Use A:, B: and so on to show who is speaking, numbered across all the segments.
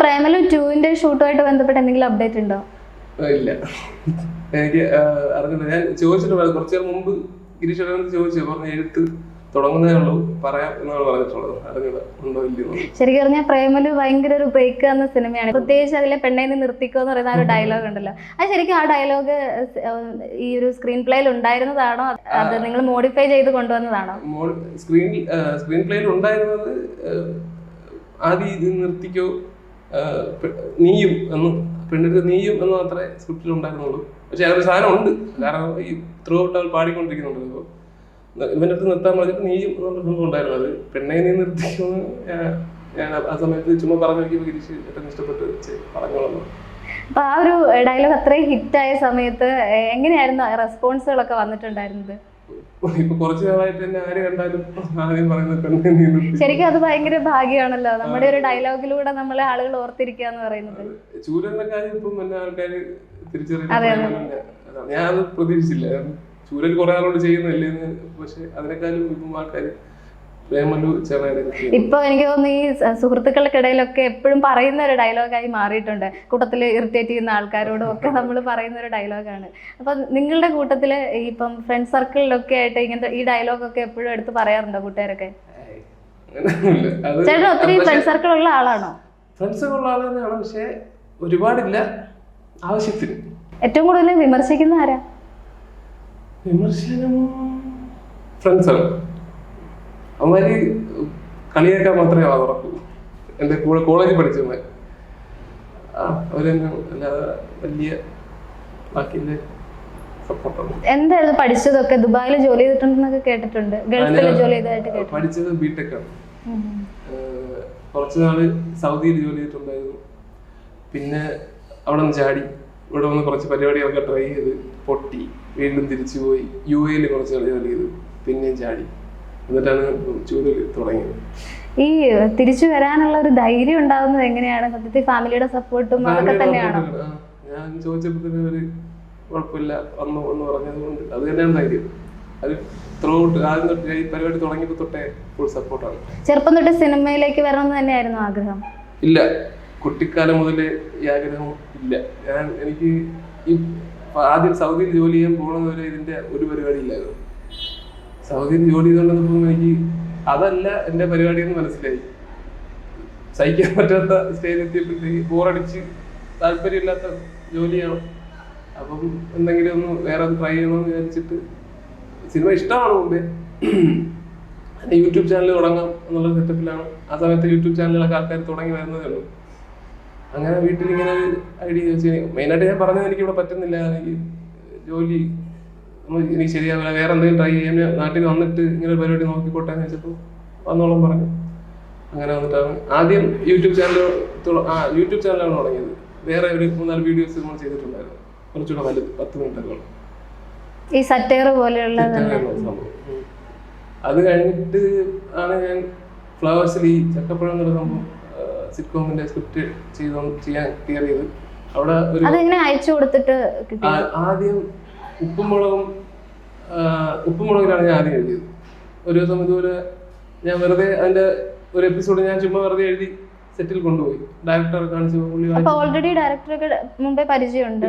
A: പ്രേമലു 2ന്റെ ഷൂട്ടുമായിട്ട് ബന്ധപ്പെട്ട് എന്തെങ്കിലും അപ്ഡേറ്റ് ഉണ്ടോ?
B: ഇല്ല, എനിക്ക് അറിഞ്ഞില്ല. ഞാൻ ചോദിച്ചിട്ട് കുറച്ചു നേരം മുമ്പ് ഗിരീഷ് ചോദിച്ചു, പറഞ്ഞ എഴുത്ത് തുടങ്ങുന്നേ ഉള്ളൂ, പറയാം എന്നാണ് പറഞ്ഞിട്ടുള്ളത്. അറിഞ്ഞില്ല ഉണ്ടോ ഇല്ലയോ.
A: ശരിക്കും പറഞ്ഞാൽ പ്രേമലു ഭയങ്കര ഒരു ബ്രേക്ക് എന്ന സിനിമയാണ്. പ്രത്യേകിച്ച് അതിലെ പെണ്ണേന്ന് നിർത്തിക്കോ എന്ന് പറയുന്ന ഒരു ഡയലോഗ് ഉണ്ടല്ലോ. അത് ശരിക്കും ആ ഡയലോഗ് ഈ ഒരു സ്ക്രീൻ പ്ലേയിൽ ഉണ്ടായിരുന്നതാണോ, അത് നിങ്ങൾ മോഡിഫൈ ചെയ്ത് കൊണ്ടുവന്നതാണോ?
B: സ്ക്രീൻ പ്ലേയിൽ ഉണ്ടായിരുന്നത് ആദ്യം ഇത് നിർത്തിക്കോ നീയും എന്ന്, പെണ്ണെടുത്ത് നീയും എന്ന് മാത്രമേ സ്ക്രിപ്റ്റിൽ ഉണ്ടായിരുന്നുള്ളൂ. പക്ഷെ അതൊരു സാധനം ഉണ്ട്, കാരണം ഈ ത്രൂ ഔട്ട് അവൾ പാടിക്കൊണ്ടിരിക്കുന്നുണ്ട്. അപ്പോൾ ഇവൻ്റെ അടുത്ത് നിർത്താൻ പറഞ്ഞിട്ട് നീയും എന്നുള്ള സംഭവം ഉണ്ടായിരുന്നു. അത് പെണ്ണെ നീ നിർത്തിക്കുമെന്ന് ഞാൻ ആ സമയത്ത് ചുമ്മാ പറഞ്ഞു നോക്കിയപ്പോൾ ഗിരീഷ് ഏറ്റവും ഇഷ്ടപ്പെട്ട് പറഞ്ഞോളൂ.
A: അപ്പൊ ആ ഒരു ഡയലോഗ് അത്രയും ഹിറ്റായ സമയത്ത് എങ്ങനെയായിരുന്നു റെസ്പോൺസുകളൊക്കെ വന്നിട്ടുണ്ടായിരുന്നത്?
B: ഇപ്പൊ കുറച്ചു നാളായിട്ട് തന്നെ ആര് കണ്ടാലും ആദ്യം പറയുന്നത്.
A: ശരിക്കും അത് ഭയങ്കര ഭാഗ്യമാണല്ലോ, നമ്മുടെ ഒരു ഡയലോഗിലൂടെ നമ്മളെ ആളുകൾ ഓർത്തിരിക്കുക എന്ന് പറയുന്നത്.
B: ചൂരന്റെ കാര്യം ഇപ്പം എല്ലാ ആൾക്കാര് തിരിച്ചറിയുന്നത് ഞാൻ അത് പ്രതീക്ഷിച്ചില്ല. ചൂരൽ കുറെ ആളോട് ചെയ്യുന്നില്ലേ, പക്ഷെ അതിനേക്കാളും ഇപ്പം ആൾക്കാർ പ്രേമലു
A: ഇപ്പൊ എനിക്ക് തോന്നുന്നു ഈ സുഹൃത്തുക്കൾക്കിടയിലൊക്കെ എപ്പോഴും പറയുന്ന ഒരു ഡയലോഗായി മാറിയിട്ടുണ്ട്. കൂട്ടത്തിൽ ഇറിറ്റേറ്റ് ചെയ്യുന്ന ആൾക്കാരോടും ഒക്കെ നമ്മൾ പറയുന്ന ഒരു ഡയലോഗാണ്. അപ്പൊ നിങ്ങളുടെ കൂട്ടത്തില് ഇപ്പം ഫ്രണ്ട് സർക്കിളിലൊക്കെ ആയിട്ട് ഇങ്ങനത്തെ ഈ ഡയലോഗൊക്കെ എപ്പോഴും എടുത്ത് പറയാറുണ്ടോ കൂട്ടുകാരൊക്കെ? ചേട്ടൻ ഒത്തിരി ഫ്രണ്ട് സർക്കിൾ ഉള്ള ആളാണോ?
B: ഫ്രണ്ട് സർക്കിൾ ഉള്ള ആൾ തന്നെയാണ്, പക്ഷെ ഒരുപാടില്ല, ആവശ്യത്തിന്.
A: ഏറ്റവും കൂടുതൽ വിമർശിക്കുന്ന ആരാ?
B: വിമർശനം ഫ്രണ്ട്സാണ്. അവന്മാര് കളിയാക്കാൻ മാത്രമേ തുറക്കൂ. എൻ്റെ കൂടെ കോളേജിൽ പഠിച്ചവന്മാർ അവരെന്നെ, അല്ലാതെ വലിയ ബാക്കിയുള്ള സപ്പോർട്ടാണ്.
A: എന്തായിരുന്നു പഠിച്ചതൊക്കെ? ദുബായിൽ ജോലി ചെയ്തിട്ടുണ്ടെന്നൊക്കെ കേട്ടിട്ടുണ്ട്. ഗൾഫിൽ ജോലി ചെയ്തതായിട്ട് കേട്ടു.
B: പഠിച്ചത് ബിടെക്കാണ്. കുറച്ച് നാള് സൗദിയിൽ ജോലി ചെയ്തിട്ടുണ്ടായിരുന്നു. പിന്നെ അവിടെ നിന്ന് ചാടി ഇവിടെ വന്ന് കുറച്ച് പരിപാടികളൊക്കെ ട്രൈ ചെയ്ത് പൊട്ടി, വീണ്ടും തിരിച്ചു പോയി UAE കുറച്ച് കളി ജോലി ചെയ്തു, പിന്നെയും ചാടി, എന്നിട്ടാണ് ചൂരൽ തുടങ്ങിയത്.
A: ഈ തിരിച്ചു വരാനുള്ള ഒരു ധൈര്യം ഉണ്ടാകുന്നത് എങ്ങനെയാണ്? സത്യത്തിൽ ഫാമിലിയുടെ സപ്പോർട്ടും അതൊക്കെ തന്നെയാണോ?
B: ഞാൻ ചോദിച്ചപ്പോൾ ഒരു കുഴപ്പമില്ല വന്നു എന്ന് പറഞ്ഞത് കൊണ്ട് അത് തന്നെയാണ് ധൈര്യം. അത് ത്രൂ ഔട്ട് ആദ്യം തൊട്ട് ഈ പരിപാടി തുടങ്ങിയപ്പോൾ തൊട്ടേ ഫുൾ സപ്പോർട്ടാണ്.
A: ചെറുപ്പം തൊട്ട് സിനിമയിലേക്ക് വരണമെന്ന് തന്നെയായിരുന്നു ആഗ്രഹം?
B: ഇല്ല, കുട്ടിക്കാലം മുതലേ ഈ ആഗ്രഹം ഇല്ല. എനിക്ക് ഈ ആദ്യം സൗദിയിൽ ജോലി ചെയ്യാൻ പോകുന്നതുവരെ ഇതിന്റെ ഒരു പരിപാടി ഇല്ലായിരുന്നു. സൗദിയിൽ ജോലി ചെയ്തുകൊണ്ടിരുന്നപ്പോൾ എനിക്ക് അതല്ല എൻ്റെ പരിപാടി എന്ന് മനസ്സിലായി. സഹിക്കാൻ പറ്റാത്ത സ്റ്റേജിൽ എത്തിയപ്പോഴത്തേക്ക് ബോറടിച്ച് താല്പര്യമില്ലാത്ത ജോലിയാണ്. അപ്പം എന്തെങ്കിലും ഒന്ന് വേറെ ട്രൈ ചെയ്യണമെന്ന് വിചാരിച്ചിട്ട്, സിനിമ ഇഷ്ടമാണ് മുമ്പേ, യൂട്യൂബ് ചാനൽ തുടങ്ങാം എന്നുള്ള സെറ്റപ്പിലാണ്. ആ സമയത്ത് യൂട്യൂബ് ചാനലുകളൊക്കെ ആൾക്കാർ തുടങ്ങി വരുന്നതേ ഉള്ളൂ. അങ്ങനെ വീട്ടിലിങ്ങനെ ഐഡിയ ചോദിച്ചു. മെയിനായിട്ട് ഞാൻ പറഞ്ഞത് എനിക്കിവിടെ പറ്റുന്നില്ല, എനിക്ക് ജോലി എനിക്ക് ശരിയാവില്ല, വേറെ എന്തെങ്കിലും ട്രൈ ചെയ്യാൻ, നാട്ടിൽ വന്നിട്ട് ഇങ്ങനെ ഒരു പരിപാടി നോക്കിക്കോട്ടെ എന്ന് വെച്ചപ്പോൾ വന്നോളം പറഞ്ഞു. അങ്ങനെ വന്നിട്ടാണ് ആദ്യം യൂട്യൂബ് ചാനലാണ് തുടങ്ങിയത്. വേറെ ഒരു 3-4 വീഡിയോസ് നമ്മൾ ചെയ്തിട്ടുണ്ടായിരുന്നു, കുറച്ചുകൂടെ വലുത് 10 മിനിറ്റുകൾ.
A: ഈ സറ്റയർ പോലെയുള്ള
B: സംഭവം. അത് കഴിഞ്ഞിട്ട് ആണ് ഞാൻ ഫ്ലവേഴ്സിൽ ഈ ചക്കപ്പഴം എന്നുള്ള സംഭവം സിറ്റ്കോമിന്റെ സ്ക്രിപ്റ്റ് ചെയ്യാൻ ക്ലിയർ ചെയ്ത്. അവിടെ ഒരു
A: അയച്ചു കൊടുത്തിട്ട്
B: ആദ്യം ഉപ്പുമുളകിലാണ് ഞാൻ ആദ്യം എഴുതിയത്. ഒരു ദിവസം ഇതുപോലെ ഞാൻ വെറുതെ അതിന്റെ ഒരു എപ്പിസോഡ് ഞാൻ ചുമ്മാ വെറുതെ എഴുതി സെറ്റിൽ കൊണ്ടുപോയി. ഡയറക്ടറെ കാണിച്ചു.
A: ഓൾറെഡി ഡയറക്ടറൊക്കെ മുമ്പേ പരിചയമുണ്ട്.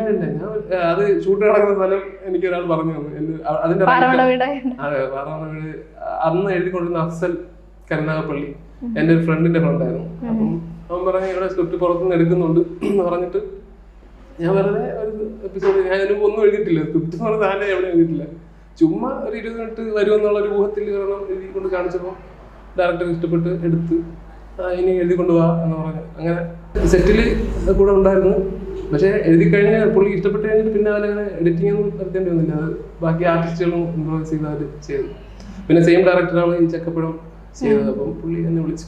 B: അത് ഷൂട്ട് നടക്കുന്ന സ്ഥലം എനിക്ക് ഒരാൾ പറഞ്ഞു തന്നു. അതിന്റെ അതെ, പാറമണ വീട്. അന്ന് എഴുതിക്കൊണ്ടിരുന്ന അഫ്സൽ കരുനാഗപ്പള്ളി എൻ്റെ ഒരു ഫ്രണ്ടിന്റെ ഫ്രണ്ടായിരുന്നു. അപ്പം അവൻ പറഞ്ഞു ഇവിടെ സ്ക്രിപ്റ്റ് പുറത്തുനിന്ന് എടുക്കുന്നുണ്ട് എന്ന് പറഞ്ഞിട്ട് ഞാൻ വെറുതെ ഒരു എപ്പിസോഡ്, ഞാൻ അതിന് ഒന്നും എഴുതിയിട്ടില്ല, സ്ക്രിപ്റ്റ് പറഞ്ഞ താനെ എവിടെ എഴുതിയിട്ടില്ല, ചുമ്മാ ഒരു 20 മിനിറ്റ് വരുമെന്നുള്ള ഒരു ഊഹത്തിൽ എഴുതി കൊണ്ട് കാണിച്ചപ്പോൾ ഡയറക്ടർ ഇഷ്ടപ്പെട്ട് എടുത്ത് ഇനി എഴുതി കൊണ്ടുപോവാ എന്ന് പറഞ്ഞു. അങ്ങനെ സെറ്റിൽ കൂടെ ഉണ്ടായിരുന്നു. പക്ഷെ എഴുതി കഴിഞ്ഞ് പുള്ളി ഇഷ്ടപ്പെട്ട് കഴിഞ്ഞിട്ട് പിന്നെ അതിലങ്ങനെ എഡിറ്റിംഗ് ഒന്നും നടത്തേണ്ടി വന്നില്ല. അത് ബാക്കി ആർട്ടിസ്റ്റുകളും ഇംപ്രൂവൈസ് ചെയ്ത് അവർ ചെയ്തു. പിന്നെ സെയിം ഡയറക്ടറാണ് ഈ ചക്കപ്പഴം ചെയ്തത്. അപ്പം പുള്ളി എന്നെ വിളിച്ചു.